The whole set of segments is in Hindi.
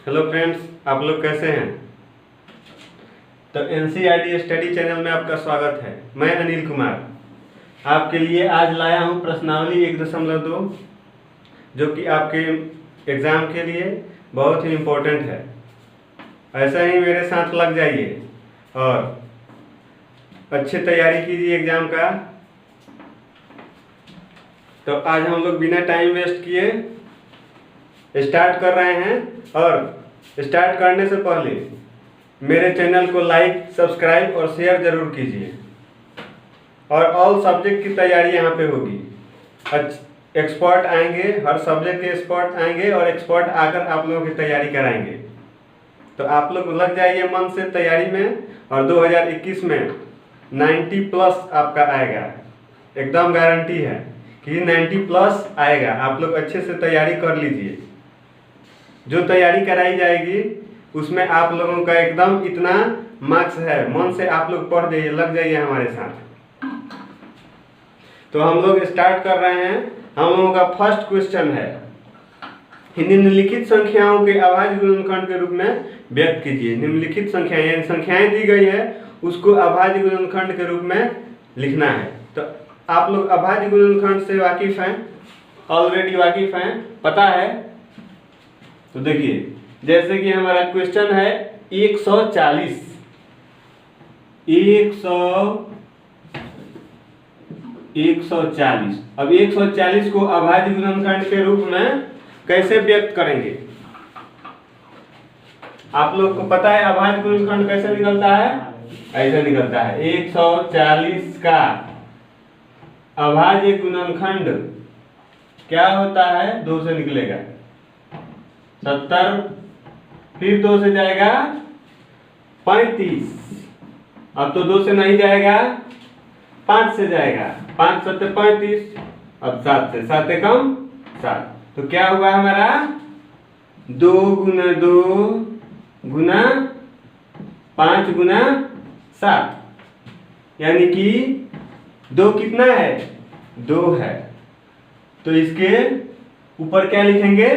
हेलो फ्रेंड्स, आप लोग कैसे हैं। तो एनसीईआरटी स्टडी चैनल में आपका स्वागत है। मैं अनिल कुमार आपके लिए आज लाया हूं प्रश्नावली 1.2 जो कि आपके एग्ज़ाम के लिए बहुत ही इम्पोर्टेंट है। ऐसा ही मेरे साथ लग जाइए और अच्छी तैयारी कीजिए एग्ज़ाम का। तो आज हम लोग बिना टाइम वेस्ट किए स्टार्ट कर रहे हैं। और स्टार्ट करने से पहले मेरे चैनल को लाइक, सब्सक्राइब और शेयर ज़रूर कीजिए। और ऑल सब्जेक्ट की तैयारी यहाँ पे होगी। एक्सपर्ट आएंगे, हर सब्जेक्ट के एक्सपर्ट आएंगे और एक्सपर्ट आकर आप लोगों की तैयारी कराएंगे। तो आप लोग लग जाइए मन से तैयारी में और 2021 में 90+ आपका आएगा। एकदम गारंटी है कि 90+ आएगा। आप लोग अच्छे से तैयारी कर लीजिए। जो तैयारी कराई जाएगी उसमें आप लोगों का एकदम इतना मार्क्स है। मन से आप लोग पढ़ जाइए, लग जाइए हमारे साथ। तो हम लोग स्टार्ट कर रहे हैं। हम लोगों का फर्स्ट क्वेश्चन है, निम्नलिखित संख्याओं के अभाज्य गुणनखंड के रूप में व्यक्त कीजिए। निम्नलिखित संख्याएं यानी संख्याएं दी गई है, उसको अभाज्य गुणनखंड के रूप में लिखना है। तो आप लोग अभाज्य गुणनखंड से वाकिफ हैं, ऑलरेडी वाकिफ हैं, पता है। तो देखिए, जैसे कि हमारा क्वेश्चन है 140। अब 140 को अभाज्य गुणनखंड के रूप में कैसे व्यक्त करेंगे। आप लोग को पता है अभाज्य गुणनखंड कैसे निकलता है, ऐसे निकलता है। 140 का अभाज्य गुणनखंड क्या होता है, 2 से निकलेगा 70, फिर 2 से जाएगा 35। अब तो 2 से नहीं जाएगा, 5 से जाएगा, 5 7 35। अब 7 से 7 कम 7। तो क्या हुआ हमारा 2 × 2 × 5 × 7, यानी कि 2 कितना है, 2 है। तो इसके ऊपर क्या लिखेंगे,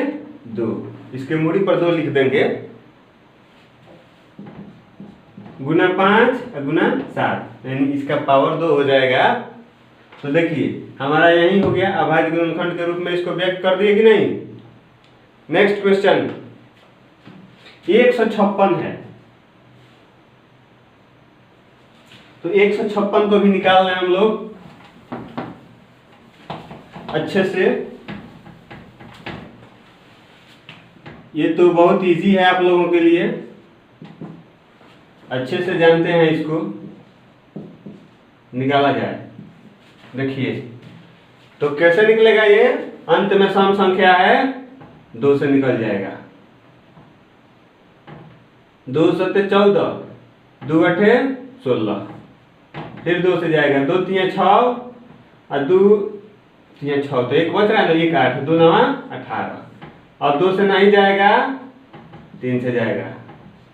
2। इसके मूड़ी पर 2 लिख देंगे, गुना 5 गुना 7, यानी इसका पावर 2 हो जाएगा। तो देखिए हमारा यही हो गया, अभाज्य गुणनखंड के रूप में इसको व्यक्त कर दिए कि नहीं। नेक्स्ट क्वेश्चन 156 है। तो 156 को भी निकाल रहे हैं हम लोग अच्छे से। ये तो बहुत इजी है आप लोगों के लिए, अच्छे से जानते हैं इसको निकाला जाए। देखिए तो कैसे निकलेगा ये, अंत में सम संख्या है, 2 से निकल जाएगा। 2 7 14, 2 8 16, फिर 2 से जाएगा, 2 3 6 और 2 3 6, तो एक बच रहा है ना, 1 8, 2 9 18। अब 2 से नहीं जाएगा, 3 से जाएगा,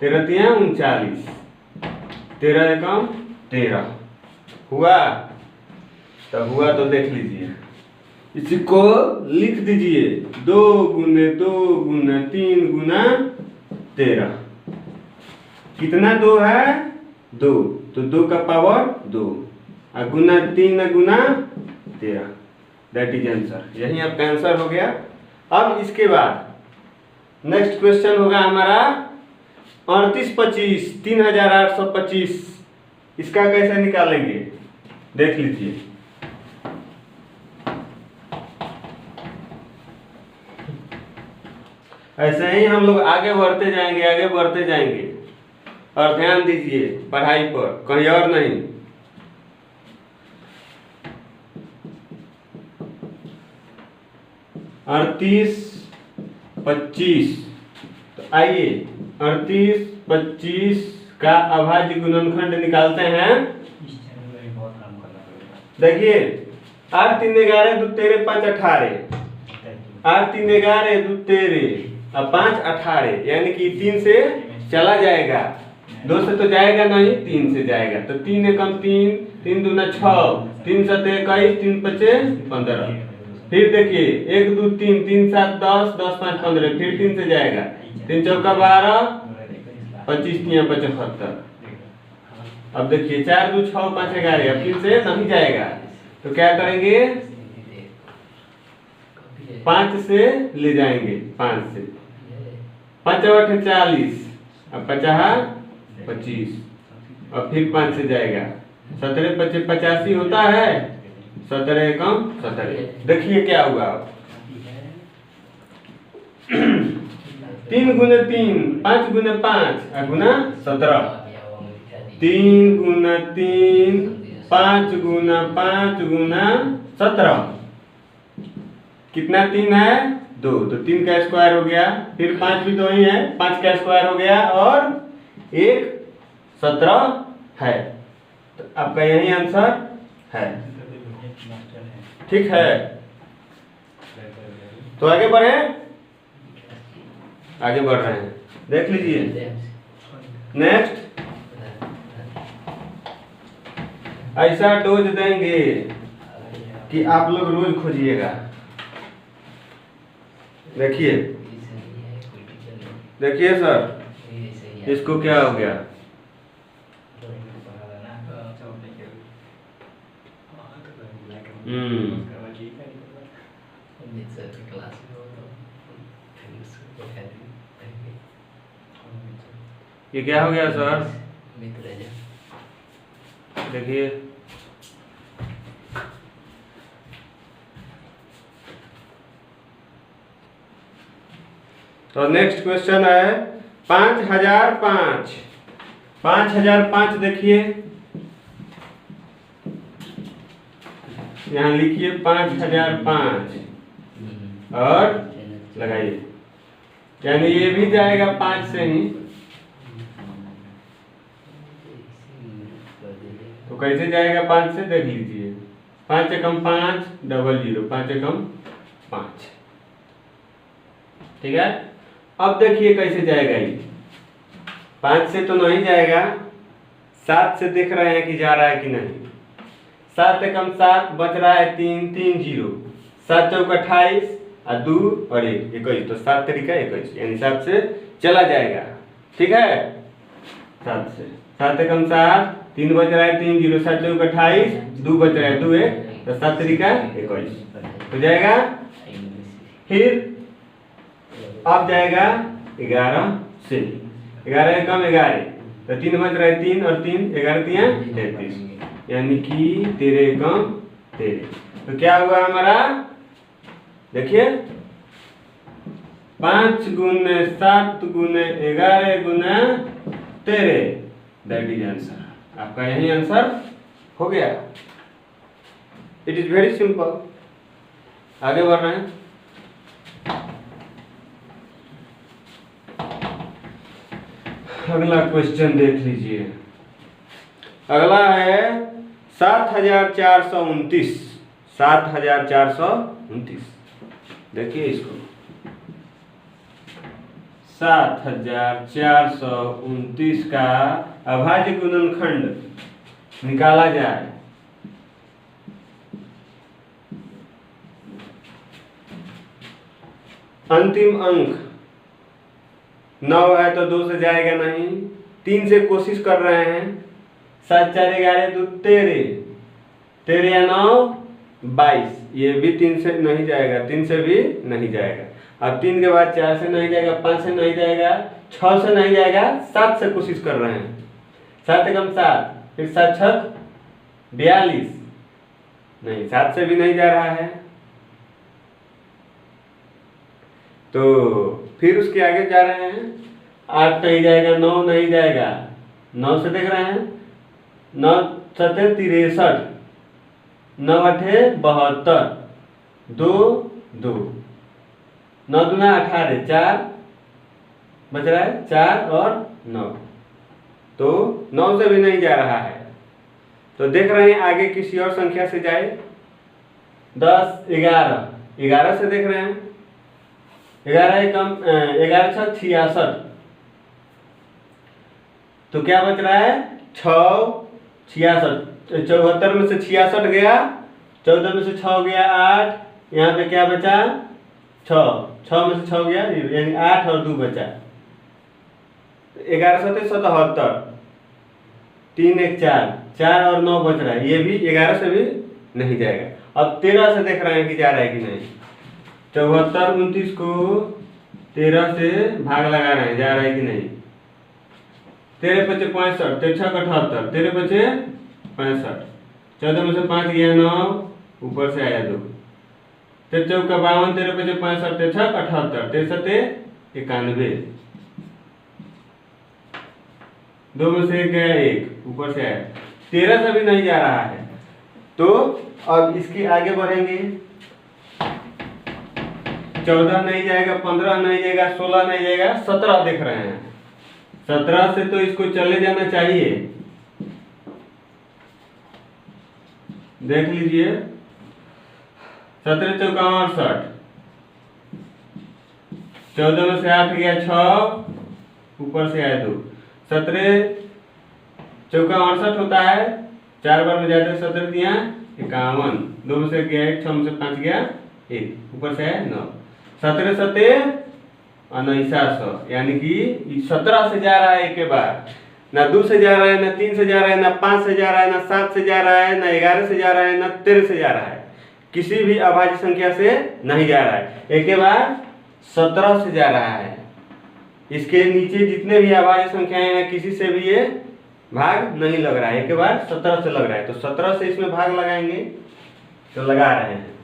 13 3 39, 13 एकम 13 हुआ। तो हुआ तो देख लीजिए, इसको लिख दीजिए 2 × 2 × 3 × 13। कितना 2 है, 2, तो 2 का पावर 2 और गुना 3 गुना 13, दैट इज आंसर। यही आपका आंसर हो गया। अब इसके बाद नेक्स्ट क्वेश्चन होगा हमारा 38 25, 3825। इसका कैसे निकालेंगे देख लीजिए। ऐसे ही हम लोग आगे बढ़ते जाएंगे, आगे बढ़ते जाएंगे। और ध्यान दीजिए पढ़ाई पर, कहीं और नहीं। अड़तीस 25, तो आइए 38 25 का अभाज्य गुणनखंड निकालते हैं। देखिए 8 3 11 2 13 5 18, 8 3 11 2 13 और 5 18, यानी कि 3 से चला जाएगा, 2 से तो जाएगा नहीं, 3 से जाएगा। तो 3 एकम 3, 3 दूना 6, 3 7 21, 3 5 15, फिर देखिए 1 2 3 3 7 10 10 5 15, फिर 3 से जाएगा, 3 चौका 12, 25 3 75। अब देखिए 4 2 6 5 11, अब 3 से नहीं जाएगा तो क्या करेंगे, 5 से ले जाएंगे, 5 से 5 8 40, अब 50 25, और फिर 5 से जाएगा, 17 25 85 होता है, 17 कम 17। देखिए क्या हुआ अब 3 गुना 3 5 गुना 5 गुना 17, 3 गुना 3 5 गुना 5 गुना 17, कितना 3 है 2, तो 3 का स्क्वायर हो गया, फिर 5 भी 2 ही है, 5 का स्क्वायर हो गया, और 1 17 है, तो आपका यही आंसर है। ठीक है, तो आगे बढ़े, आगे बढ़ रहे हैं, देख लीजिए नेक्स्ट। ऐसा डोज देंगे कि आप लोग रोज खोजिएगा। देखिए देखिए सर, इसको क्या हो गया, ये क्या हो गया सर, देखिए तो नेक्स्ट क्वेश्चन है 5005। 5005 देखिए, यहाँ लिखिए 5005 और लगाइए, यानी ये भी जाएगा 5 से ही, तो कैसे जाएगा 5 से, देख लीजिए, 5 एकम 5 डबल 0, 5 एकम 5। ठीक है, अब देखिए कैसे जाएगा ये, 5 से तो नहीं जाएगा, 7 से देख रहे हैं कि जा रहा है कि नहीं, 7 एकम 7 बच रहा है 3 3 0, 7 चौक 28 और 2 और 1 21, तो 7 तरीका 21, यानी 7 से चला जाएगा। ठीक है, 7 से, 7 एकम 7, 3 बच रहा है 3 0, 7 चौक 28, 2 बच रहा है 2 1, तो 7 तरीका 21 हो जाएगा। फिर अब जाएगा 11 से, 11 कम 11, तो 3 बच रहा है 3 और 3 11 3 33, यानी कि 13 कम 13, तो क्या हुआ हमारा, देखिए 5 गुने 7 गुने 11 गुना 13, दैट इज आंसर। आपका यही आंसर हो गया। It is very simple. आगे बढ़ रहे हैं, अगला क्वेश्चन देख लीजिए। अगला है 7429। 7429, देखिए इसको, 7429 का अभाज्य गुणनखंड निकाला जाए। अंतिम अंक 9 है तो 2 से जाएगा नहीं, 3 से कोशिश कर रहे हैं, 7 4 11 2 13, 13 या 9 22, ये भी 3 से नहीं जाएगा, 3 से भी नहीं जाएगा। अब 3 के बाद 4 से नहीं जाएगा, 5 से नहीं जाएगा, 6 से नहीं जाएगा, 7 से कोशिश कर रहे हैं, 7 एकम 7, फिर 7 छक 42, नहीं 7 से भी नहीं जा रहा है, तो फिर उसके आगे जा रहे हैं, 8 नहीं जाएगा, 9 नहीं जाएगा, 9 से देख रहे हैं, 9 7 63, 9 8 72, 2 2, 9 दूना 18, 4 बच रहा है, 4 और 9, तो 9 से भी नहीं जा रहा है, तो देख रहे हैं आगे किसी और संख्या से जाए। 10 11, 11 से देख रहे हैं, 11 एकम 11 6 66, तो क्या बच रहा है 6 66, 74 में से 66 गया, 14 में से 6 गया 8, यहाँ पे क्या बचा 6 में से 6 गया, यानी 8 और 2 बचा। 11 7 77, 3 1 4, 4 और 9 बच रहा है, ये भी 11 से भी नहीं जाएगा। अब 13 से देख रहे हैं कि जा रहा है कि नहीं। 74 29 को 13 से भाग लगा रहे हैं, जा रहा है कि नहीं। 13 5 65, 13 6 78, 13 5 65, 14 में से 5 गया 9, ऊपर से आया 2, 13 4 52, 13 5 65, 13 6 78, 13 7 91, 2 में से गया 1, ऊपर से आया। 13 से भी नहीं जा रहा है, तो अब इसके आगे बढ़ेंगे। 14 नहीं जाएगा, 15 नहीं जाएगा, 16 नहीं जाएगा, 17 देख रहे हैं। 17 से तो इसको चले जाना चाहिए, देख लीजिए। 17 चौका 68, 14 में से 8 गया 6, ऊपर से आया 2, 17 चौका 68 होता है, 4 बार में जाते 17 दिया 51, 2 में से गया 1, 6 में से 5 गया 1, ऊपर से आया 9, 17 7 4900, यानी कि 17 से जा रहा है एक के बाद, ना 2 से जा रहा है, ना 3 से जा रहा है, ना 5 से जा रहा है, ना 7 से जा रहा है, ना 11 से जा रहा है, ना 13 से जा रहा है, किसी भी अभाज्य संख्या से नहीं जा रहा है। एक के बाद 17 से जा रहा है। इसके नीचे जितने भी अभाज्य संख्याएं हैं किसी से भी ये भाग नहीं लग रहा है, एक के बाद 17 से लग रहा है, तो 17 से इसमें भाग लगाएंगे, तो लगा रहे हैं।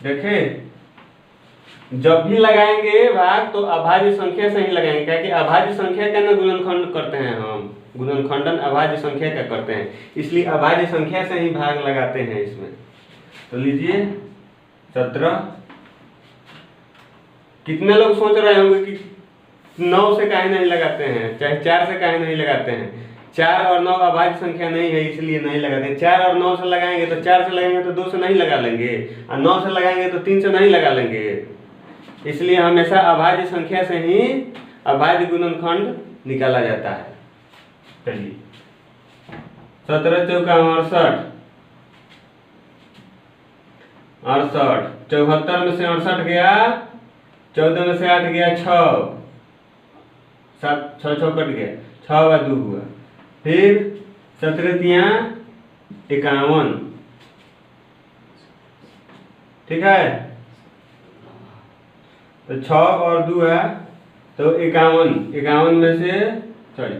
देखें, जब भी लगाएंगे भाग तो अभाज्य संख्या से ही लगाएंगे, क्योंकि अभाज्य संख्या का ना गुणनखंड करते हैं हम, गुणनखंडन अभाज्य संख्या का करते हैं, इसलिए अभाज्य संख्या से ही भाग लगाते हैं इसमें। तो लीजिए 17। कितने लोग सोच रहे होंगे कि 9 से काहे नहीं लगाते हैं, चाहे 4 से काहे नहीं लगाते हैं। 4 और 9 अभाज्य संख्या नहीं है, इसलिए नहीं लगाते हैं। 4 और 9 से लगाएंगे तो 4 से लगाएंगे तो 2 से नहीं लगा लेंगे, और 9 से लगाएंगे तो 3 से नहीं लगा लेंगे, इसलिए हमेशा अभाज्य संख्या से ही अभाज्य गुणनखंड निकाला जाता है। चलिए 17 चौका 68, 74 में से 68 गया, 14 में से 8 गया 6, 7 6 6 कट गया, 6 और 2 हुआ, फिर 17 तिया 51, ठीक है। तो 6 और 2 है तो 51, 51 में से सॉरी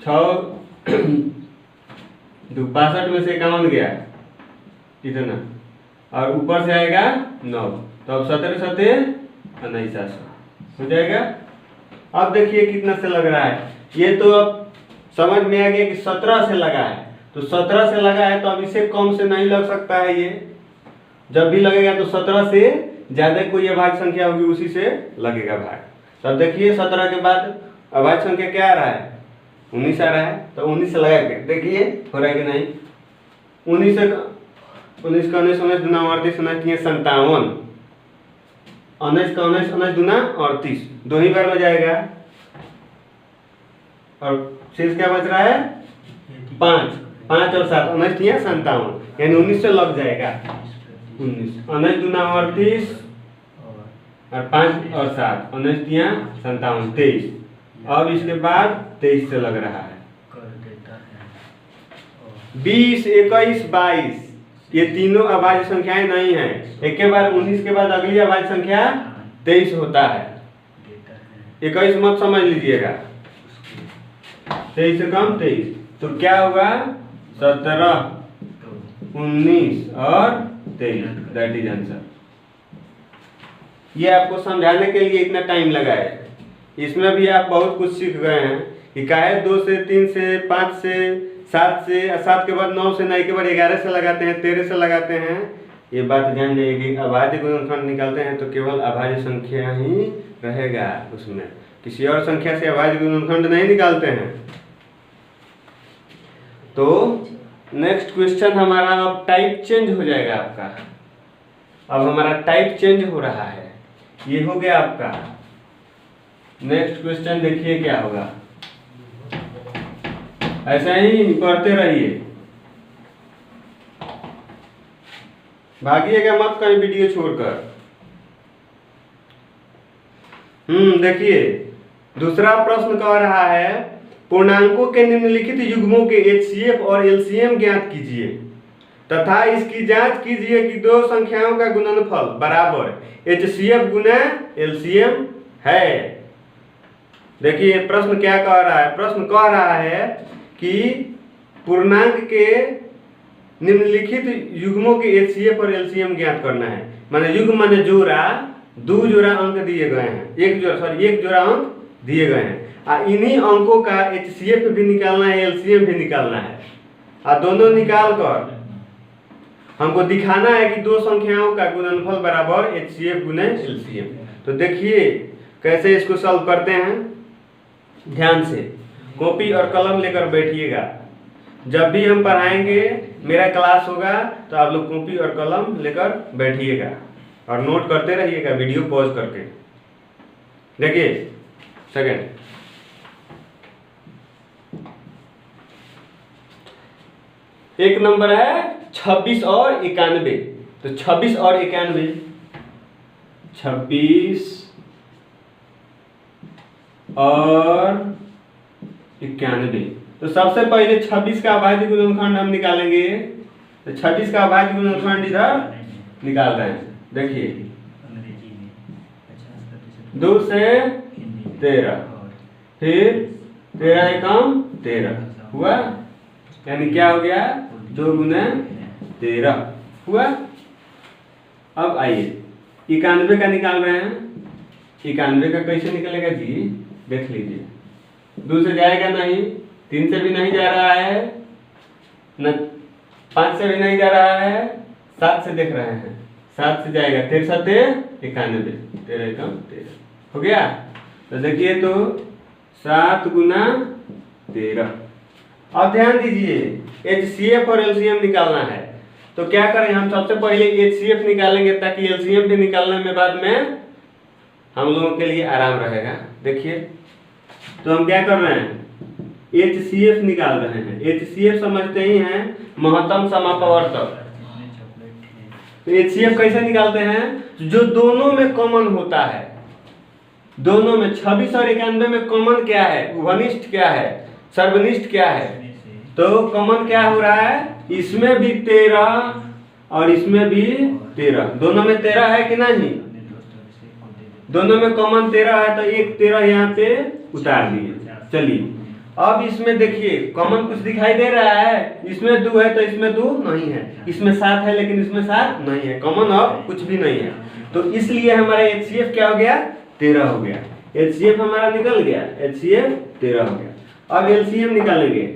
6 62 में से 51 गया इतना, और ऊपर से आएगा 9, तो अब 17 7 4900 हो जाएगा। अब देखिए कितना से लग रहा है, ये तो अब समझ में आ गया कि 17 से लगा है, तो 17 से लगा है तो अब इससे कम से नहीं लग सकता है। ये जब भी लगेगा तो 17 से ज्यादा कोई अभाज्य संख्या होगी उसी से लगेगा भाग। तब देखिए 17 के बाद अभाज्य संख्या क्या आ रहा है, 19 आ रहा है, तो 19 से लगा के देखिए हो रहा है कि नहीं। 19 का 19 का 19 19 दूना 38 19 3 57, 19 का 19 19 दूना 38, 2 ही बार में जाएगा, और शेष क्या बच रहा है 5 5 और 7 19 3 57, यानी 19 से लग जाएगा। 19 19 दूना 38 और 5 और 7 19 3 57 23, अब इसके बाद 23 से लग रहा है। 20 21 22 ये तीनों अभाज्य संख्याएं नहीं है, एक के बाद 19 के बाद अगली अभाज्य संख्या 23 होता है। 21 मत समझ लीजिएगा, 23 से कम 23, तो क्या होगा 17 19 और 23, दैट इज आंसर। ये आपको समझाने के लिए इतना टाइम लगा है, इसमें भी आप बहुत कुछ सीख गए हैं कि काहे 2 से 3 से 5 से 7 से 7 के बाद 9 से 9 के बाद 11 से लगाते हैं, 13 से लगाते हैं। ये बात जान जाइए, अभाज्य गुणनखंड निकालते हैं तो केवल अभाज्य संख्या ही रहेगा उसमें, किसी और संख्या से अभाज्य गुणनखंड नहीं निकालते हैं। तो नेक्स्ट क्वेश्चन हमारा अब टाइप चेंज हो जाएगा आपका, अब हमारा टाइप चेंज हो रहा है। ये हो गया आपका। नेक्स्ट क्वेश्चन देखिए क्या होगा, ऐसा ही पढ़ते रहिए। भागिएगा मत कहीं वीडियो छोड़कर। देखिए दूसरा प्रश्न कह रहा है पूर्णांकों के निम्नलिखित युग्मों के HCF और LCM ज्ञात कीजिए तथा इसकी जांच कीजिए कि दो संख्याओं का गुणनफल बराबर HCF गुना LCM है। देखिए प्रश्न क्या कह रहा है, प्रश्न कह रहा है कि पूर्णांक के निम्नलिखित युग्मों के HCF और LCM ज्ञात करना है। माने युग्म माने जोड़ा, दो जोड़ा अंक दिए गए हैं, एक जोड़ा अंक दिए गए हैं। इन्हीं अंकों का HCF भी निकालना है, LCM भी निकालना है। दोनों निकाल कर हमको दिखाना है कि दो संख्याओं का गुणनफल बराबर HCF गुना LCM। तो देखिए कैसे इसको सॉल्व करते हैं। ध्यान से कॉपी और कलम लेकर बैठिएगा। जब भी हम पढ़ाएंगे, मेरा क्लास होगा, तो आप लोग कॉपी और कलम लेकर बैठिएगा और नोट करते रहिएगा वीडियो पॉज करके। देखिए सेकंड, एक नंबर है 26 और 91। तो 26 और 91, 26 और 91। तो सबसे पहले 26 का अभाज्य गुणनखंड हम निकालेंगे। तो 26 का अभाज्य गुणनखंड इधर निकाल रहे हैं। देखिए 2 से 13, फिर 13 एकम 13 हुआ, यानी क्या हो गया 2 गुना 13 हुआ। अब आइए 91 का निकाल रहे हैं। 91 का कैसे निकलेगा जी, देख लीजिए। 2 से जाएगा नहीं, 3 से भी नहीं जा रहा है, न 5 से भी नहीं जा रहा है, 7 से देख रहे हैं, 7 से जाएगा, 13 7 91, 13 एकम 13 हो गया। तो देखिए तो 7 गुना 13। अब ध्यान दीजिए HCF और LCM निकालना है। तो क्या करें, हम सबसे पहले HCF निकालेंगे ताकि LCM भी निकालने में बाद में हम लोगों के लिए आराम रहेगा। देखिए तो हम क्या कर रहे हैं, HCF निकाल रहे हैं। HCF समझते ही हैं, महत्तम समापवर्तक। तो HCF कैसे निकालते हैं, जो दोनों में कॉमन होता है। दोनों में 26 और 91 में कॉमन क्या है, उभनिष्ठ क्या है, सर्वनिष्ठ क्या है। तो कॉमन क्या हो रहा है, इसमें भी 13 और इसमें भी 13, दोनों में 13 है कि नहीं, दोनों में कॉमन 13 है। तो एक 13 यहाँ पे उतार दिए। चलिए अब इसमें देखिए कॉमन कुछ दिखाई दे रहा है, इसमें 2 है तो इसमें 2 नहीं है, इसमें 7 है लेकिन इसमें 7 नहीं है, कॉमन अब कुछ भी नहीं है। तो इसलिए हमारा HCF क्या हो गया, 13 हो गया। HCF हमारा निकल गया, HCF 13 हो गया। अब LCM निकालेंगे।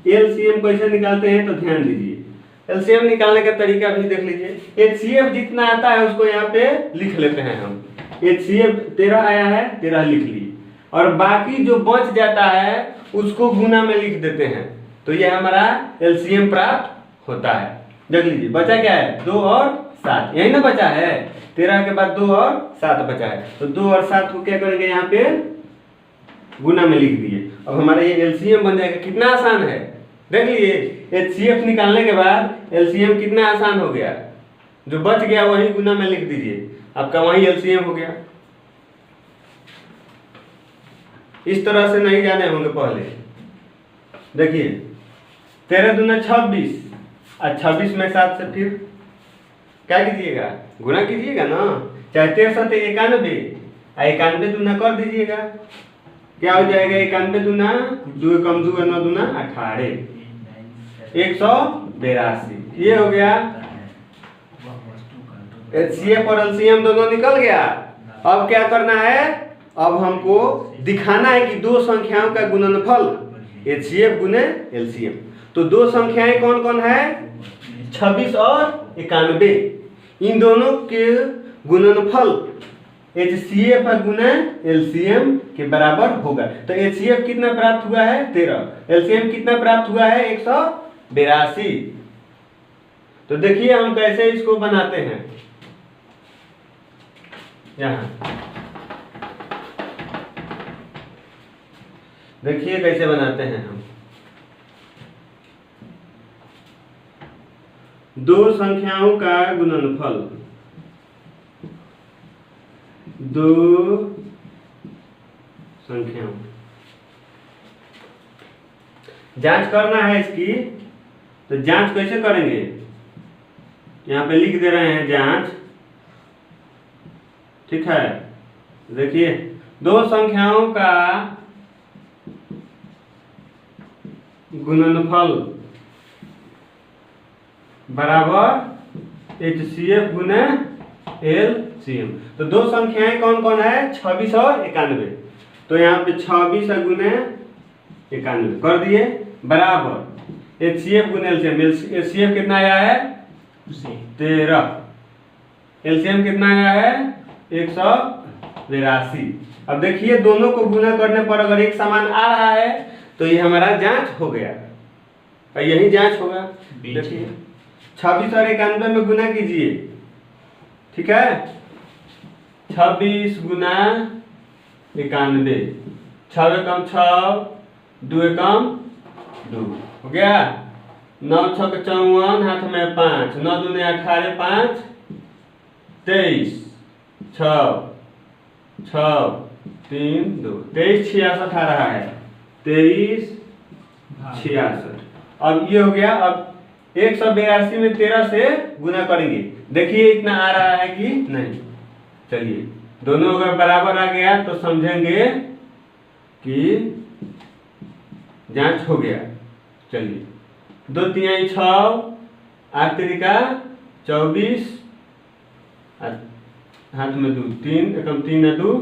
LCM कैसे निकालते हैं, तो ध्यान दीजिए, LCM निकालने का तरीका भी देख लीजिए। HCF जितना आता है उसको यहाँ पे लिख लेते हैं हम। HCF 13 आया है, 13 लिख लिए, और बाकी जो बच जाता है उसको गुना में लिख देते हैं। तो यह हमारा LCM प्राप्त होता है। देख लीजिए बचा क्या है, 2 और 7, यही ना बचा है। 13 के बाद 2 और 7 बचा है। तो 2 और 7 को क्या करेंगे, यहाँ पे गुना में लिख दिए। अब हमारा ये LCM बन जाएगा। कितना आसान है, देख लीजिए HCF निकालने के बाद LCM कितना आसान हो गया। जो बच गया वही गुना में लिख दीजिए, आपका वही LCM हो गया। इस तरह से नहीं जाने होंगे पहले। देखिए 13 दूना 26 और 26 में 7 से फिर क्या कीजिएगा, गुना कीजिएगा ना। चाहे 13 7 91, 91 दूना कर दीजिएगा। क्या हो जाएगा, 91 दूना 2 कम 2 9 दूना 18, 182। ये हो गया। HCF और LCM दोनों निकल गया। अब क्या करना है, अब हमको दिखाना है कि दो संख्याओं का गुणनफल HCF गुने LCM। तो दो संख्याएं कौन कौन है, 26 और 91। इन दोनों के गुणनफल HCF गुना LCM के बराबर होगा। तो HCF कितना प्राप्त हुआ है, 13, LCM कितना प्राप्त हुआ है, 182। तो देखिए हम कैसे इसको बनाते हैं। यहाँ देखिए कैसे बनाते हैं हम। दो संख्याओं का गुणनफल, दो संख्याओं, जांच करना है इसकी। तो जांच कैसे करेंगे, यहां पे लिख दे रहे हैं जांच, ठीक है। देखिए, दो संख्याओं का गुणनफल बराबर HCF गुने LCM। तो दो संख्याएं कौन कौन है, 26 और 91। तो यहाँ पे 26 गुने 91 कर दिए, बराबर HCF गुने LCM। HCF कितना आया है 13, LCM कितना आया है 182। अब देखिए, दोनों को गुना करने पर अगर एक समान आ रहा है तो ये हमारा जांच हो गया, और यही जांच होगा। देखिए, 26 और 91 में गुना कीजिए, ठीक है। 26 गुना 91, 6 एकम 6, 2 एकम 2 हो गया। 9 6 54, हाथ में 5, 9 दूने 18, 5 23, 6 6 3 2, 23 66 आ रहा है, 23 66। अब ये हो गया। अब 182 में 13 से गुना करेंगे, देखिए इतना आ रहा है कि नहीं। चलिए, दोनों अगर बराबर आ गया तो समझेंगे कि जांच हो गया। चलिए, 2 तिहाई 6, 8 तिरिका 24, हाथ में 2, 3 एकम 3 2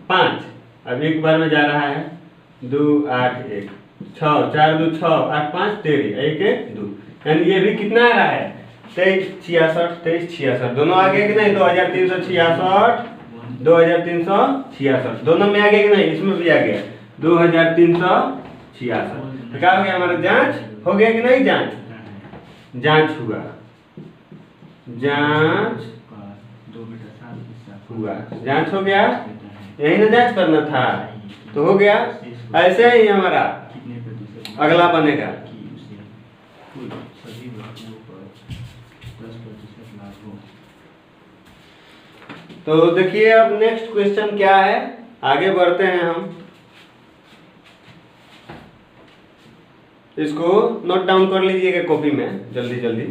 5। अब एक बार में जा रहा है, 2 8 1 6, 4 2 6, 8 5 13, 1 1 2। यानी ये भी कितना आ रहा है 23 66, 23 66 दोनों आ गए कि नहीं। 2366, 2366 दोनों में आ गया कि नहीं, इसमें भी आ गया 2366। तो क्या हो गया, हमारा जांच हो गया कि नहीं। जांच हुआ, जांच हुआ, जांच हो गया। यही ना जांच करना था, तो हो गया। ऐसे ही हमारा अगला बनेगा। तो देखिए, अब नेक्स्ट क्वेश्चन क्या है, आगे बढ़ते हैं हम। इसको नोट डाउन कर लीजिएगा कॉपी में, जल्दी जल्दी।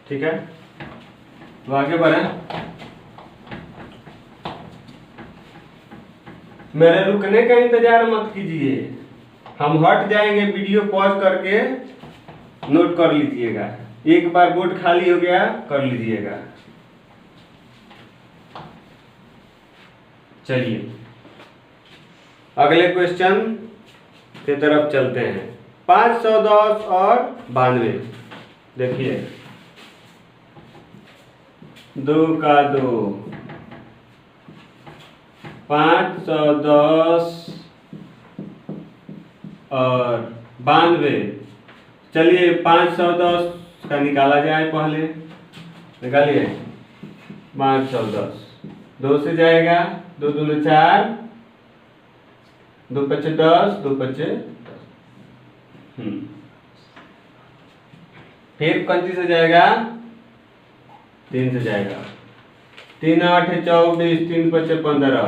ठीक है, तो आगे बढ़े। मेरे रुकने का इंतजार मत कीजिए, हम हट जाएंगे, वीडियो पॉज करके नोट कर लीजिएगा। एक बार बोर्ड खाली हो गया कर लीजिएगा। चलिए, अगले क्वेश्चन की तरफ चलते हैं। 510 और 92। देखिए, 2 का 2, 510 और 92। चलिए, 510 का निकाला जाए, पहले निकालिए। 510 2 से जाएगा, 2 दूने 4, 2 पचे 10, 2 पचे 10। फिर कंची से जाएगा, 3 से जाएगा। 3 8 24, 3 पचे 15,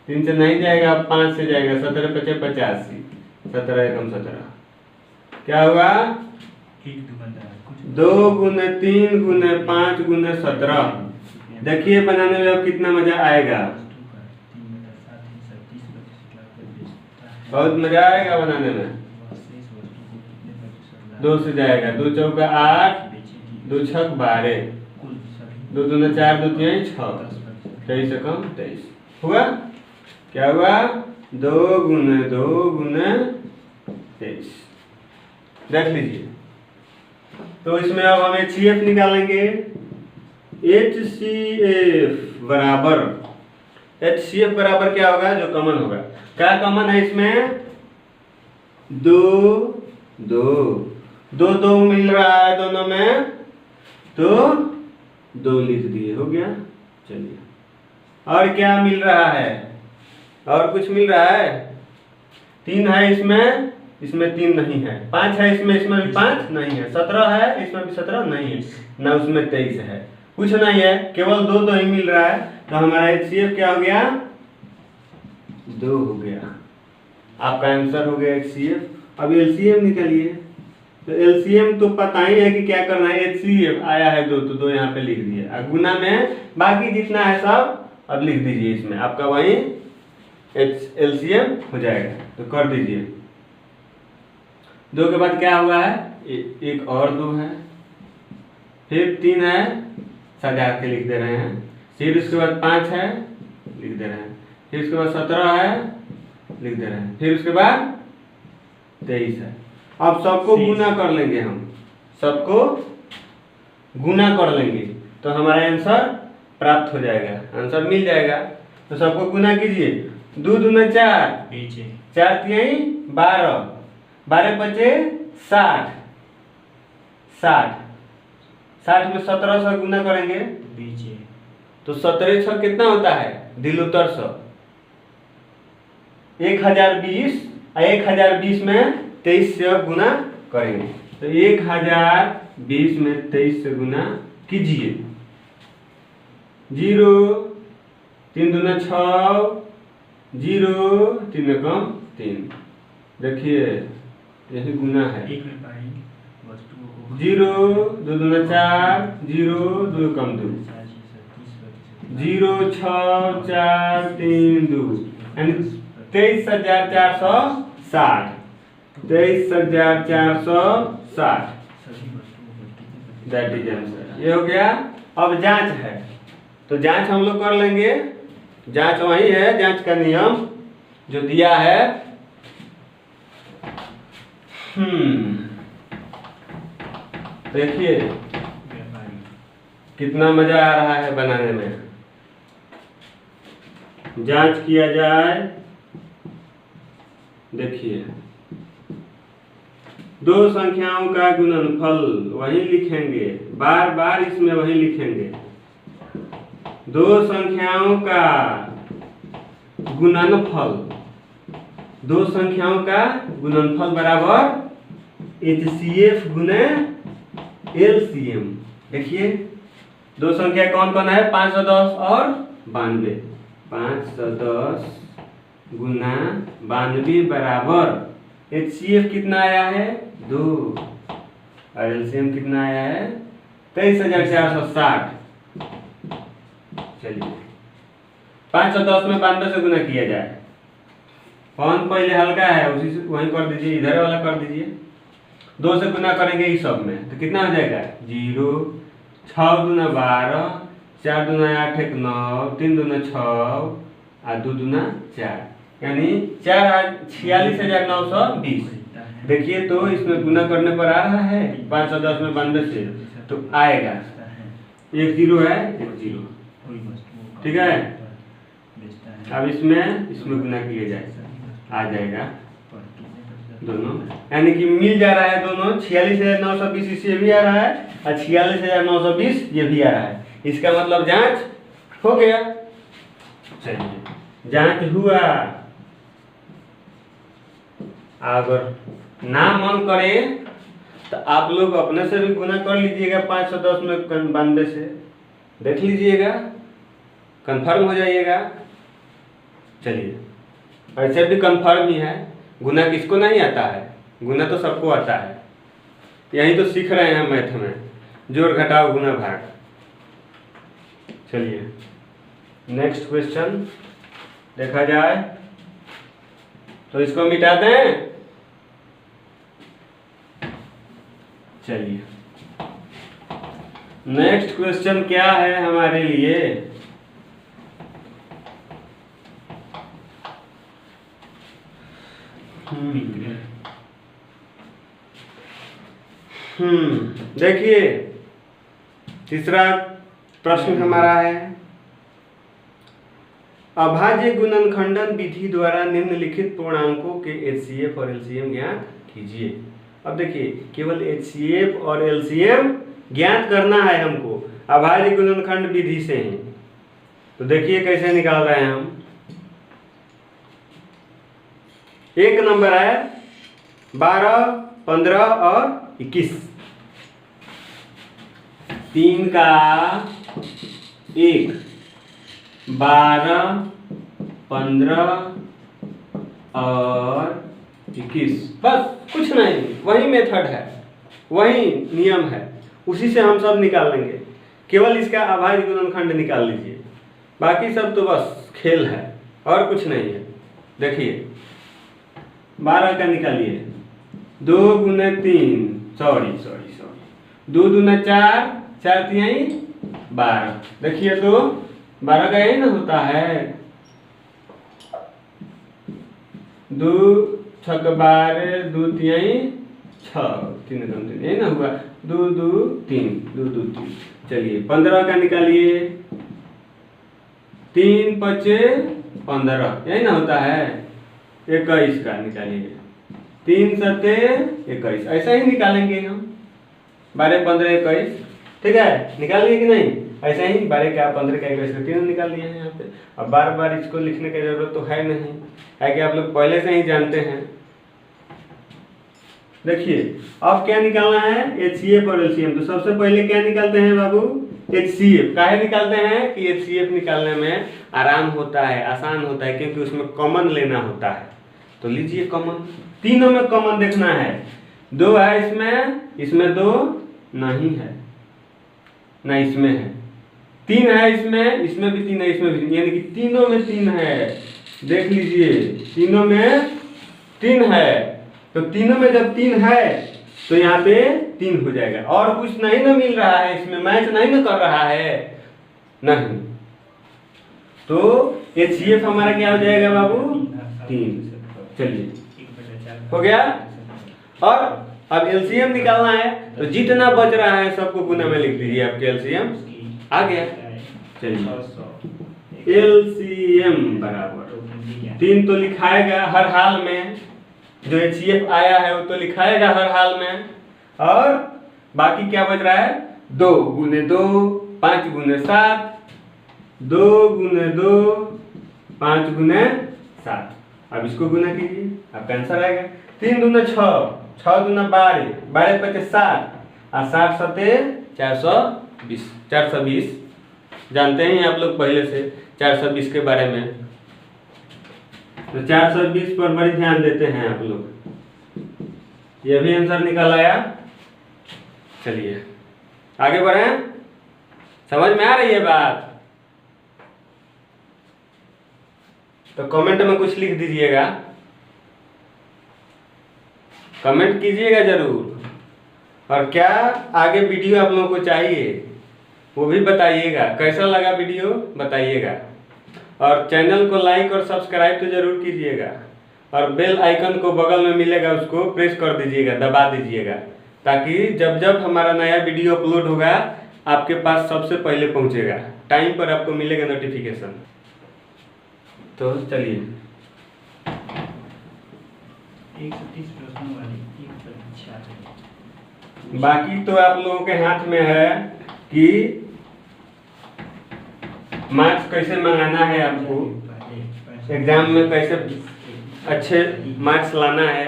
3 से नहीं जाएगा, 5 से जाएगा। 17 पचे 85, 17 एकम 17। क्या होगा, 2 गुने 3 गुने 5 गुने 17। देखिए, बनाने में अब कितना मजा आएगा, बहुत मजा आएगा बनाने में। 2 से जाएगा, 2 चौका 8, 2 छक 12, 2 दूने 4, 2 तिहाई 6, 23 एकम 23 हुआ। क्या हुआ, 2 गुने 2 गुने 23। देख लीजिए। तो इसमें अब हम HCF निकालेंगे। HCF बराबर, HCF बराबर क्या होगा, जो कॉमन होगा। क्या कॉमन है इसमें, 2 2 2 2 मिल रहा है दोनों में, तो 2 लिख दिए, हो गया। चलिए, और क्या मिल रहा है? और कुछ मिल रहा है? 3 है इसमें, इसमें 3 नहीं है। 5 है इसमें, इसमें भी 5 नहीं है। 17 है इसमें भी 17 नहीं है, ना उसमें 23 है। कुछ नहीं है, केवल 2 ही मिल रहा है। तो हमारा HCF क्या हो गया? 2 हो गया। आपका आंसर हो गया HCF। अब LCM निकालिए। तो LCM तो पता ही है कि क्या करना है। HCF आया है 2, तो 2 यहाँ पे लिख दिए। और गुना में बाकी जितना है सब अब लिख दीजिए इसमें, आपका वही LCM हो जाएगा। तो कर दीजिए। 2 के बाद क्या हुआ है? एक और 2 है, फिर 3 है, सजा के लिख दे रहे हैं। फिर उसके बाद 5 है, लिख दे रहे हैं। फिर उसके बाद 17 है, लिख दे रहे हैं। फिर उसके बाद 23 है। अब सबको गुना कर लेंगे, हम सबको गुना कर लेंगे तो हमारा आंसर प्राप्त हो जाएगा, आंसर मिल जाएगा। तो सबको गुना कीजिए। 2 दूना 4, 4 3 12, 12 बचे 60, 60 में 17 से गुना करेंगे तो 17 6 कितना होता है? दिल उत्तर 100। 1020 और 1020 में 23 से गुना करेंगे। तो 1020 में 23 से गुना कीजिए। 0 3 दूना 6, 0 3 में कम 3। देखिए यही गुना है। 0 2 दूना 4, 0 2 कम 2, 0 6 4 3 2, यानी 23,460। 23,460 दैट इज आंसर। ये हो गया। अब जांच है, तो जांच हम लोग कर लेंगे। जांच वही है, जांच का नियम जो दिया है। देखिए कितना मजा आ रहा है बनाने में। जांच किया जाए। देखिए 2 संख्याओं का गुणनफल वही लिखेंगे, बार बार इसमें वही लिखेंगे। 2 संख्याओं का गुणनफल, 2 संख्याओं का गुणनफल बराबर HCF गुने LCM। देखिए 2 संख्या कौन कौन है? 510 और 92। 510 गुना 92 बराबर HCF कितना आया है? 2 और LCM कितना आया है? 23,460। चलिए 510 में 92 से गुना किया जाए। कौन पहले हल्का है उसी से वहीं कर दीजिए, इधर वाला कर दीजिए। 2 से गुना करेंगे इस सब में तो कितना हो जाएगा? 0 6 दूना 12, 4 दूना 8 1 9, 3 दूना 6 और 2 दूना 4, यानी 46,920। देखिए तो इसमें गुना करने पर आ रहा है 510 में 92 से, तो आएगा 1 0 है 1 0। ठीक है। अब इसमें गुना किया जाए, आ जाएगा दोनों, यानी कि मिल जा रहा है दोनों। 46,920 इससे भी आ रहा है और 46,920 ये भी आ रहा है। इसका मतलब जांच हो गया। चलिए जांच हुआ। अगर ना मन करे तो आप लोग अपने से भी गुना कर लीजिएगा। 510 में 92 से देख लीजिएगा, कंफर्म हो जाइएगा। चलिए ऐसे भी कंफर्म ही है। गुना किसको नहीं आता है? गुना तो सबको आता है। यही तो सीख रहे हैं मैथ में, जोड़ घटाव गुना भाग। चलिए नेक्स्ट क्वेश्चन देखा जाए तो इसको मिटा दें। चलिए नेक्स्ट क्वेश्चन क्या है हमारे लिए? देखिए तीसरा प्रश्न हमारा है, अभाज्य गुणनखंडन विधि द्वारा निम्नलिखित पूर्णांकों के HCF और LCM ज्ञात कीजिए। अब देखिए केवल HCF और LCM ज्ञात करना है हमको अभाज्य गुणनखंड विधि से ही। तो देखिए कैसे निकाल रहे हैं हम। एक नंबर है 12, 15 और 21। 3 का 1, 12, 15 और 21, बस कुछ नहीं, वही मेथड है, वही नियम है, उसी से हम सब निकाल लेंगे। केवल इसका अभाज्य गुणनखंड निकाल लीजिए, बाकी सब तो बस खेल है और कुछ नहीं है। देखिए 12 का निकालिए, 2 गुने 3, सॉरी 2 दूना 4, 4 तिहाई 12। देखिए तो 12 का यही ना होता है, 2 छक 12, 2 तिहाई 6, 3 कम 3, यही ना हुआ, 2 2 3, 2 2 3। चलिए 15 का निकालिए, 3 5 15, यही ना होता है। 21 का निकालिए, 3 7 21, ऐसा ही निकालेंगे हम। 12 15 21, ठीक है, निकाल लिए कि नहीं? ऐसा ही 12 का 15 का 21 का तीनों निकाल लिए हैं यहाँ पे। अब बार बार इसको लिखने की जरूरत तो है नहीं, है कि आप लोग पहले से ही जानते हैं। देखिए अब क्या निकालना है, HCF और LCM। तो सबसे पहले क्या निकालते हैं बाबू, HCF। काहे निकालते हैं कि HCF निकालने में आराम होता है, आसान होता है, क्योंकि उसमें कॉमन लेना होता है। तो लीजिए कॉमन, तीनों में कॉमन देखना है। 2 है इसमें 2 नहीं है, ना इसमें है। 3 है इसमें भी 3 है, इसमें भी, यानी कि तीनों में 3 है। देख लीजिए तीनों में 3 है, तो तीनों में जब 3 है तो यहाँ पे 3 हो जाएगा। और कुछ नहीं ना मिल रहा है, इसमें मैच नहीं ना कर रहा है, नहीं। तो HCF हमारा क्या हो जाएगा बाबू, 3। चलिए हो गया। और अब LCM निकालना है, तो जितना बच रहा है सबको गुना में लिख दीजिए, आपके LCM आ गया। चलिए LCM बराबर 3 तो लिखाएगा हर हाल में, जो HCF आया है वो तो लिखाएगा हर हाल में। और बाकी क्या बच रहा है, 2 गुने 2 5 गुने 7, 2 गुने 2 5 गुने 7। अब इसको गुना कीजिए, आपका आंसर आएगा। 3 दूना 6, 6 दूना 12, 12 पचे 7, और 7 सते 420, 420 जानते हैं आप लोग पहले से 420 के बारे में, तो 420 पर बड़ी ध्यान देते हैं आप लोग। ये भी आंसर निकल आया। चलिए आगे बढ़ें, समझ में आ रही है बात? तो कमेंट में कुछ लिख दीजिएगा, कमेंट कीजिएगा जरूर। और क्या आगे वीडियो आप लोगों को चाहिए वो भी बताइएगा, कैसा लगा वीडियो बताइएगा। और चैनल को लाइक और सब्सक्राइब तो जरूर कीजिएगा, और बेल आइकन को बगल में मिलेगा उसको प्रेस कर दीजिएगा, दबा दीजिएगा, ताकि जब जब हमारा नया वीडियो अपलोड होगा आपके पास सबसे पहले पहुंचेगा, टाइम पर आपको मिलेगा नोटिफिकेशन। तो चलिए 130 प्रश्नों वाली एक परीक्षा है। बाकी तो आप लोगों के हाथ में है कि मार्क्स कैसे मंगाना है, आपको एग्जाम में कैसे अच्छे मार्क्स लाना है,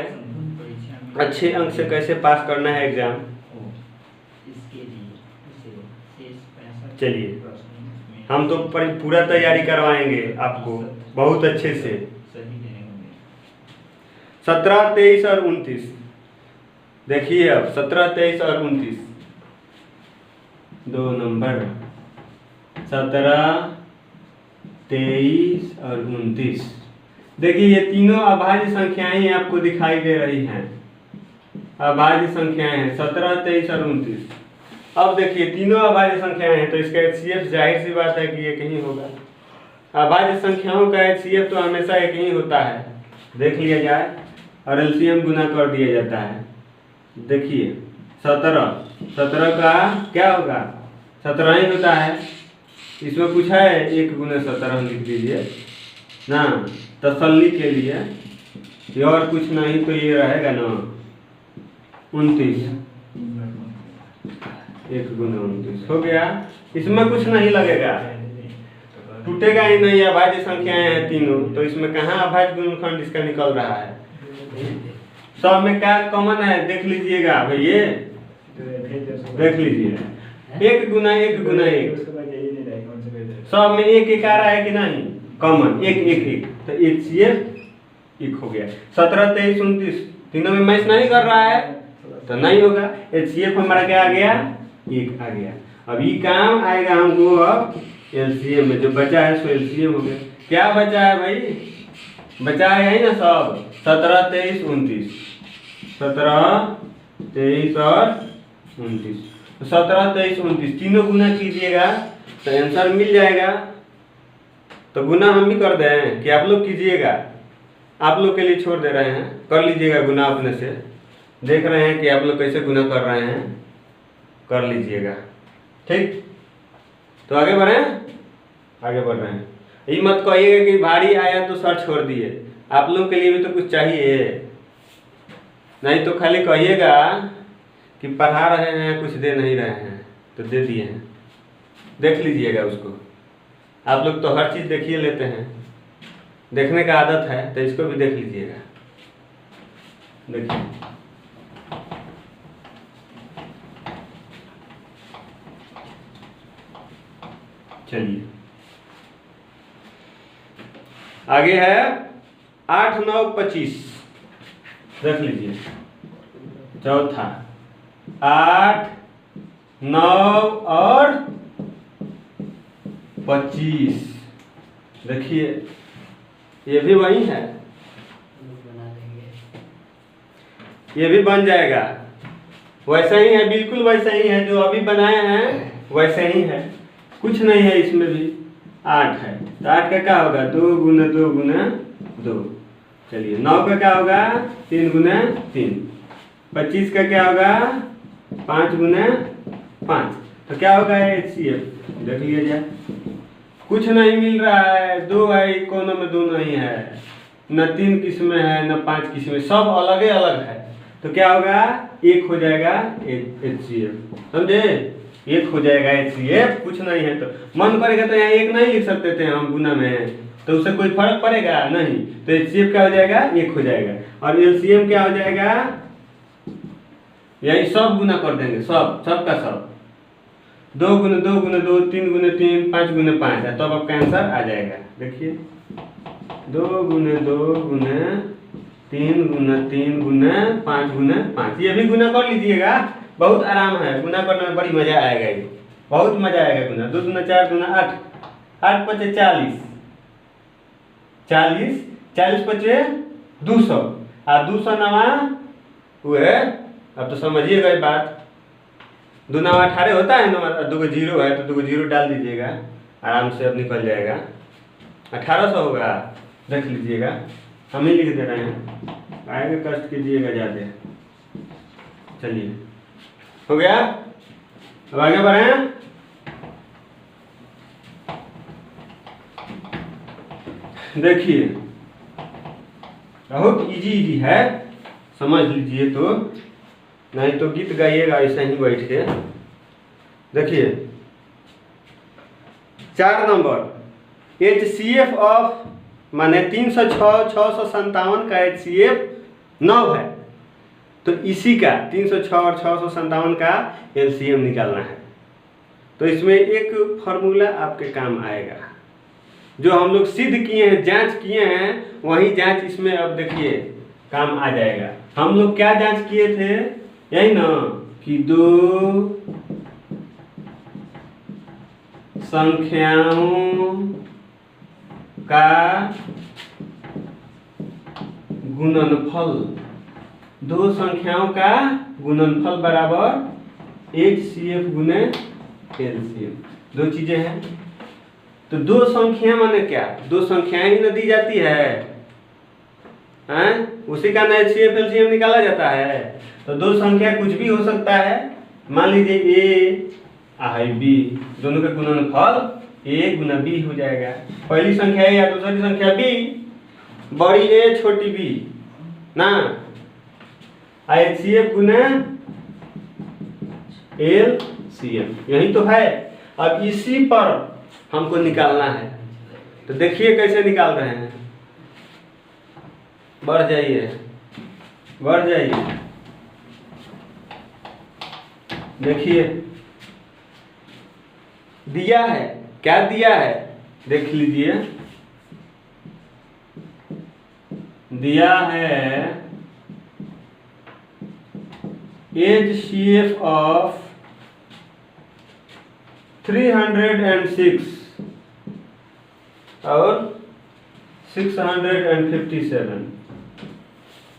अच्छे अंक से कैसे पास करना है एग्जाम। चलिए हम तो पूरा तैयारी करवाएंगे आपको बहुत अच्छे से। 17 23 और 29 देखिए, अब 17 23 और 29 दो नंबर, 17 23 और 29। देखिए ये तीनों अभाज्य संख्याएं आपको दिखाई दे रही हैं, अभाज्य संख्याएं हैं 17 23 और 29। अब देखिए तीनों अभाज्य संख्याएं हैं, तो इसका HCF जाहिर सी बात है कि एक ही होगा। अभाज्य संख्याओं का HCF तो हमेशा एक ही होता है, देख लिया जाए, और LCM गुना कर दिया जाता है। देखिए 17 का क्या होगा, 17 ही होता है। इसमें कुछ है 1 गुने 17 लिख दीजिए ना, तसल्ली के लिए, ये और कुछ नहीं, तो ये रहेगा ना 29, 1 गुना 29 हो गया। इसमें कुछ नहीं लगेगा, छूटेगा ही नहीं, अभाज्य संख्याएं हैं तीनों, तो इसमें कहाँ अभाज्य गुणनखंड इसका निकल रहा है। सब में क्या कॉमन है देख लीजिएगा भैया, देख लीजिए, 1 गुना 1 गुना 1, सब में 1 1 आ रहा है कि नहीं, कॉमन 1 1 1, तो HCF 1 हो गया। 17 23 29 तीनों में मैच नहीं कर रहा है तो नहीं होगा, HCF हमारा क्या आ गया, 1 आ गया। अब ये काम आएगा हमको अब LCM में, जो बचा है सो LCM हो गया। क्या बचा है भाई, बचा है यही ना सब, 17 23 29, 17 23 और 29, 17 23 29 तीनों गुना कीजिएगा तो आंसर मिल जाएगा। तो गुना हम भी कर दें कि आप लोग कीजिएगा, आप लोग के लिए छोड़ दे रहे हैं, कर लीजिएगा गुना अपने से, देख रहे हैं कि आप लोग कैसे गुना कर रहे हैं, कर लीजिएगा ठीक। तो आगे बढ़ें, आगे बढ़ रहे हैं। ये मत कहिएगा कि भारी आया तो सर छोड़ दिए, आप लोग के लिए भी तो कुछ चाहिए, नहीं तो खाली कहिएगा कि पढ़ा रहे हैं कुछ दे नहीं रहे हैं, तो दे दिए हैं, देख लीजिएगा उसको। आप लोग तो हर चीज़ देखिए लेते हैं, देखने का आदत है, तो इसको भी देख लीजिएगा। देखिए चलिए आगे है 8 9 25, देख लीजिए। चौथा 8 9 और 25, देखिए ये भी वही है, ये भी बन जाएगा, वैसा ही है, बिल्कुल वैसा ही है जो अभी बनाए हैं, वैसे ही है, कुछ नहीं है इसमें भी। 8 है तो 8 का क्या होगा, 2 गुना 2 गुना 2। चलिए 9 का क्या होगा, 3 गुना 3। 25 का क्या होगा, 5 गुना 5। तो क्या होगा HCF, देख लीजिए। कुछ नहीं मिल रहा है, 2 है कोनों में, 2 नहीं है, न 3 किस्में है न 5 किस्में, सब अलग ही अलग है। तो क्या होगा, 1 हो जाएगा HCF, समझे, 1 हो जाएगा HCF, कुछ नहीं है। तो मन करेगा तो यहाँ 1 नहीं लिख सकते थे हम गुना में, तो उससे कोई फर्क पड़ेगा नहीं, तो HCF क्या हो जाएगा, 1 हो जाएगा। और LCM क्या हो जाएगा, यही सब गुना कर देंगे, सब का सब, 2 गुना 2 गुना 2, 3 गुना 3, 5 गुना 5 है, तब आपका आंसर आ जाएगा। देखिए 2 गुना 2 गुना 3 गुना 3 गुना 5 गुना 5, ये भी गुना कर लीजिएगा, बहुत आराम है, गुना करने में बड़ी मजा आएगा, ये बहुत मजा आएगा गुना। 2 गुना 4 गुना 8, 8 पचे 40, 40 40 पचे 200, और 200 नवा हुए, अब तो समझिएगा ये बात, 2 9 18 होता है ना, 2 0 है तो 2 0 डाल दीजिएगा, आराम से अब निकल जाएगा, 1800 होगा, देख लीजिएगा, हम ही लिख दे रहे हैं, आगे कष्ट कीजिएगा ज़्यादा। चलिए हो गया, अब आगे बढ़ें। देखिए बहुत इजी है, समझ लीजिए, तो नहीं तो गीत गाइएगा ऐसे ही बैठ के। देखिए 4 नंबर HCF ऑफ माने 306 657 का HCF 9 है, तो इसी का 306 और 657 का LCM निकालना है। तो इसमें एक फॉर्मूला आपके काम आएगा, जो हम लोग सिद्ध किए हैं, जांच किए हैं, वही जांच इसमें अब देखिए काम आ जाएगा। हम लोग क्या जांच किए थे, यही ना कि 2 संख्याओं का गुणनफल, 2 संख्याओं का गुणनफल बराबर HCF गुने LCM, 2 चीजें हैं। तो 2 संख्या माने क्या, 2 संख्याएं ही ना दी जाती है, उसी का ना HCF LCM निकाला जाता है। तो 2 संख्या कुछ भी हो सकता है, मान लीजिए A और B, दोनों का गुणनफल A गुना B हो जाएगा। पहली संख्या A या दूसरी संख्या B, बड़ी A छोटी B ना, HCF गुना LCM, यही तो है। अब इसी पर हमको निकालना है, तो देखिए कैसे निकाल रहे हैं। बढ़ जाइए, बढ़ जाइए, देखिए दिया है, क्या दिया है देख लीजिए। दिया है HCF ऑफ 306 और 657,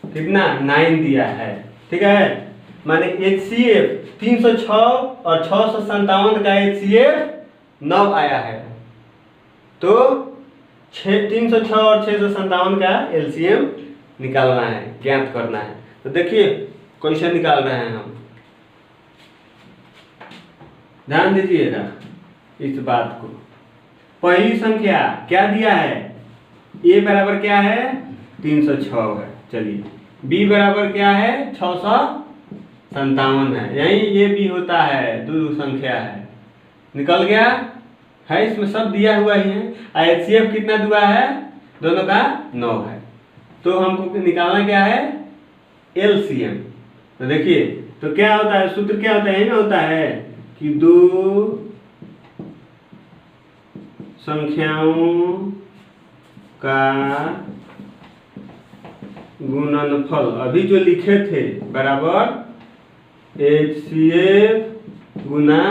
कितना 9 दिया है, ठीक है। माने HCF 306 और 657 का HCF 9 आया है, तो 306 और 657 का LCM निकालना है, ज्ञात करना है। तो देखिए कैसे निकाल रहे हैं हम, ध्यान दीजिएगा इस बात को। पहली संख्या क्या दिया है, A बराबर क्या है 306 है, चलिए B बराबर क्या है 657 है, यही ये भी होता है, दो संख्या है, निकल गया है, इसमें सब दिया हुआ ही है। HCF कितना दिया है, दोनों का 9 है, तो हमको निकालना क्या है LCM। तो देखिए तो क्या होता है, सूत्र क्या होता है, यही ना होता है कि दो संख्याओं का गुणनफल, अभी जो लिखे थे बराबर HCF गुना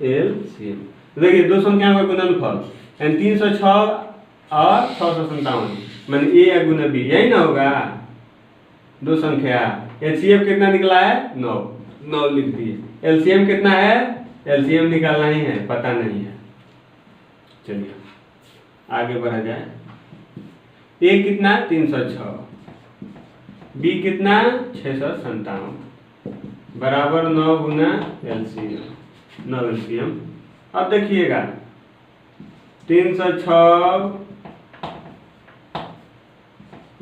LCM। देखिए दो संख्याओं का गुणनफल यानी 306 और 657, माने A या गुना B, यही ना होगा दो संख्या। HCF कितना निकला है 9 लिख दिए। LCM कितना है, LCM निकालना ही है, पता नहीं है। चलिए आगे बढ़ा जाए। A कितना 306, B कितना 657 बराबर 9 गुना LCM, 9 LCM। अब देखिएगा 306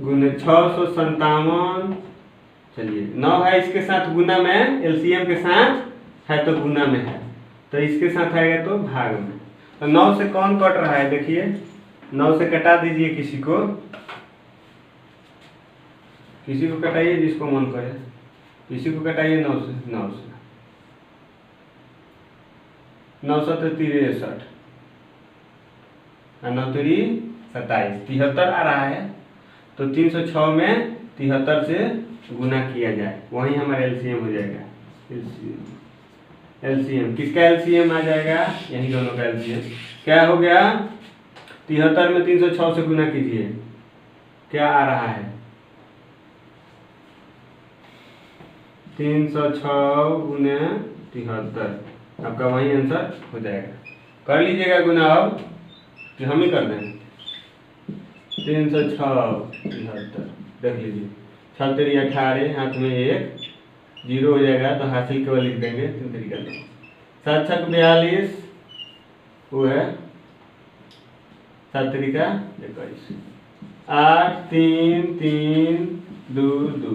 गुने 657, चलिए 9 है, इसके साथ गुना में, LCM के साथ है तो गुना में है, तो इसके साथ आएगा तो भाग में। तो 9 से कौन कट रहा है, देखिए 9 से कटा दीजिए, किसी को कटाइए जिसको मन करे, किसी को कटाइए 9 से 9 तो 63 और 9 3 27, 73 आ रहा है, तो 306 में 73 से गुना किया जाए, वही हमारा LCM हो जाएगा। LCM किसका LCM आ जाएगा, यही दोनों का LCM क्या हो गया, 73 में 306 से गुना कीजिए, क्या आ रहा है 306 गुना 73, आपका वही आंसर हो जाएगा। कर लीजिएगा गुना, अब कि हम ही कर दें 306 73, देख लीजिए 6 3 18, हाथ में 1 0 हो जाएगा, तो हासिल केवल लिख देंगे 3 तरीका 7 6 42, वो है 7 तरीका 21, 8 3 3 2 2,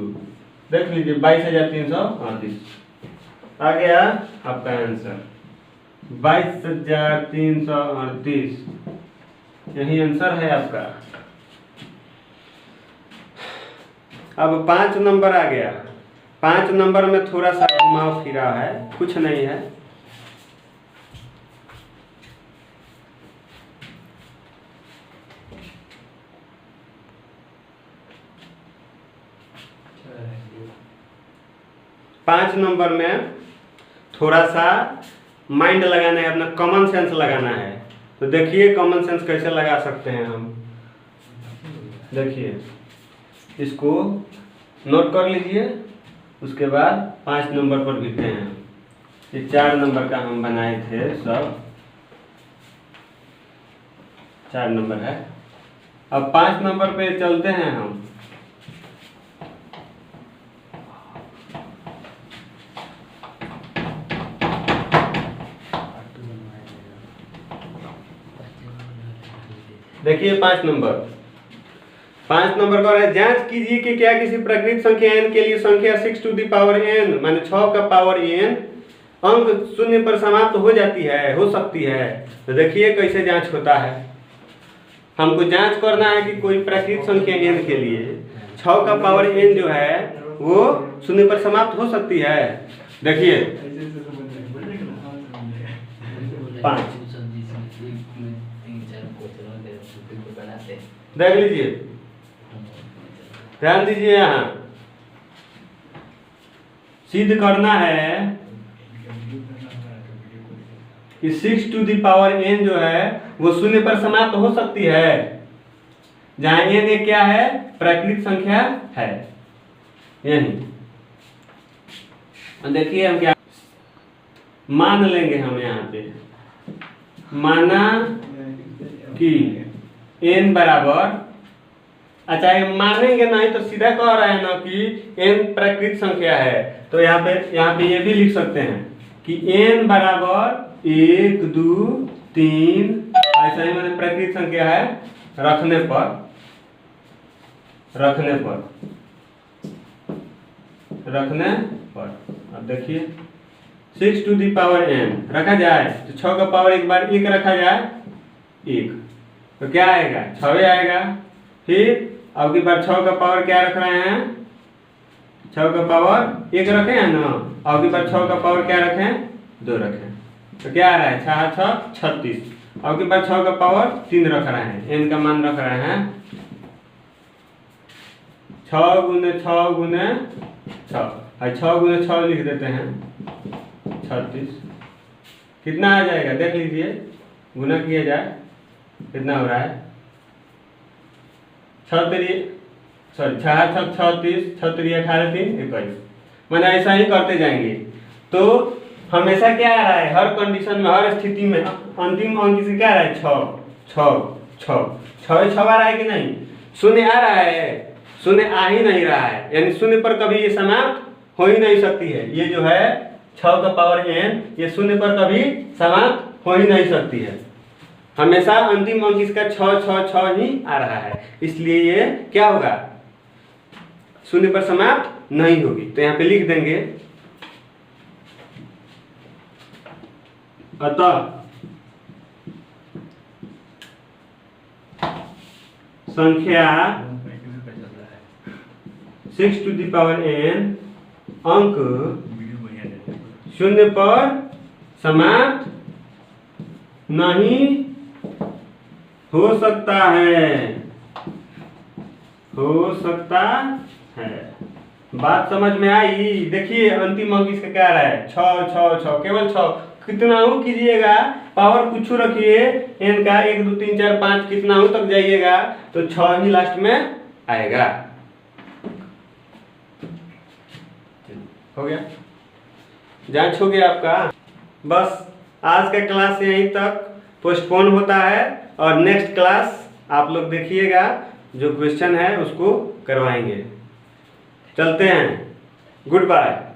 देख लीजिए 22,338 आ गया आपका आंसर 22,338, यही आंसर है आपका। अब 5 नंबर आ गया। 5 नंबर में थोड़ा सा घुमाव फिरा है, कुछ नहीं है। पाँच नंबर में थोड़ा सा माइंड लगाना है, अपना कॉमन सेंस लगाना है। तो देखिए कॉमन सेंस कैसे लगा सकते हैं हम, देखिए इसको नोट कर लीजिए, उसके बाद 5 नंबर पर लिखते हैं। ये 4 नंबर का हम बनाए थे, सब 4 नंबर है। अब 5 नंबर पे चलते हैं हम। देखिए 5 नंबर का है, जांच कीजिए कि क्या किसी प्रकृत संख्या n के लिए संख्या 6 टू द पावर n माने 6 का पावर n अंक 0 पर समाप्त हो जाती है, हो सकती है। तो देखिए कैसे जांच होता है। हमको जांच करना है कि कोई प्राकृतिक संख्या n के लिए 6 का पावर n जो है वो 0 पर समाप्त हो सकती है। देखिए 5 देख लीजिए, ध्यान दीजिए, यहाँ सिद्ध करना है कि 6 टू दी पावर n जो है वो 0 पर समाप्त हो सकती है, जहां n एक क्या है, प्राकृतिक संख्या है। यही देखिए हम क्या मान लेंगे, हम यहाँ पे माना कि n बराबर, अच्छा ये मानेंगे नहीं तो सीधा कह रहे हैं ना कि n प्राकृतिक संख्या है, तो यहाँ पे ये भी लिख सकते हैं कि n बराबर 1 2 3 ऐसा ही मतलब प्राकृतिक संख्या है रखने पर। अब देखिए 6 टू दी पावर n रखा जाए तो 6 का पावर एक बार 1 रखा जाए 1, तो क्या आएगा, 6 आएगा। फिर अब की बार 6 का पावर क्या रख रहे हैं, 6 का पावर 1 रखे हैं ना, अब की बार 6 का पावर क्या रखें, 2 रखें, तो क्या आ रहा है 6 6 36। अब की बार 6 का पावर 3 रख रहे हैं, n का मान रख रहे हैं 6 गुने 6 गुने 6, 6 गुने 6 लिख देते हैं 36। कितना आ जाएगा देख लीजिए, गुना किया जाए कितना हो रहा है, 6 6 36 6 3 18 3 21। मैंने ऐसा ही करते जाएंगे तो हमेशा क्या आ रहा है, हर कंडीशन में, हर स्थिति में अंतिम अंक से क्या आ रहा है, 6 6 6 6 6 आ रहा है कि नहीं, 0 आ रहा है, 0 आ ही नहीं रहा है, यानी 0 पर कभी ये समाप्त हो ही नहीं सकती है। ये जो है 6 का पावर n ये 0 पर कभी समाप्त हो ही नहीं सकती है, हमेशा अंतिम अंक इसका 6 6 6 ही आ रहा है, इसलिए ये क्या होगा, 0 पर समाप्त नहीं होगी। तो यहाँ पे लिख देंगे अतः संख्या 6 टू दी पावर n अंक 0 पर समाप्त नहीं हो सकता है। बात समझ में आई? देखिए अंतिम अंक इसका क्या रहा है, 6 6 6, केवल 6, कितना हो कीजिएगा, पावर कुछ रखिए n का 1 2 3 4 5 कितना हो तक जाइएगा तो 6 ही लास्ट में आएगा। हो गया, जांच हो गया आपका। बस आज का क्लास यहीं तक पोस्टपोन होता है और नेक्स्ट क्लास आप लोग देखिएगा, जो क्वेश्चन है उसको करवाएंगे। चलते हैं, गुड बाय।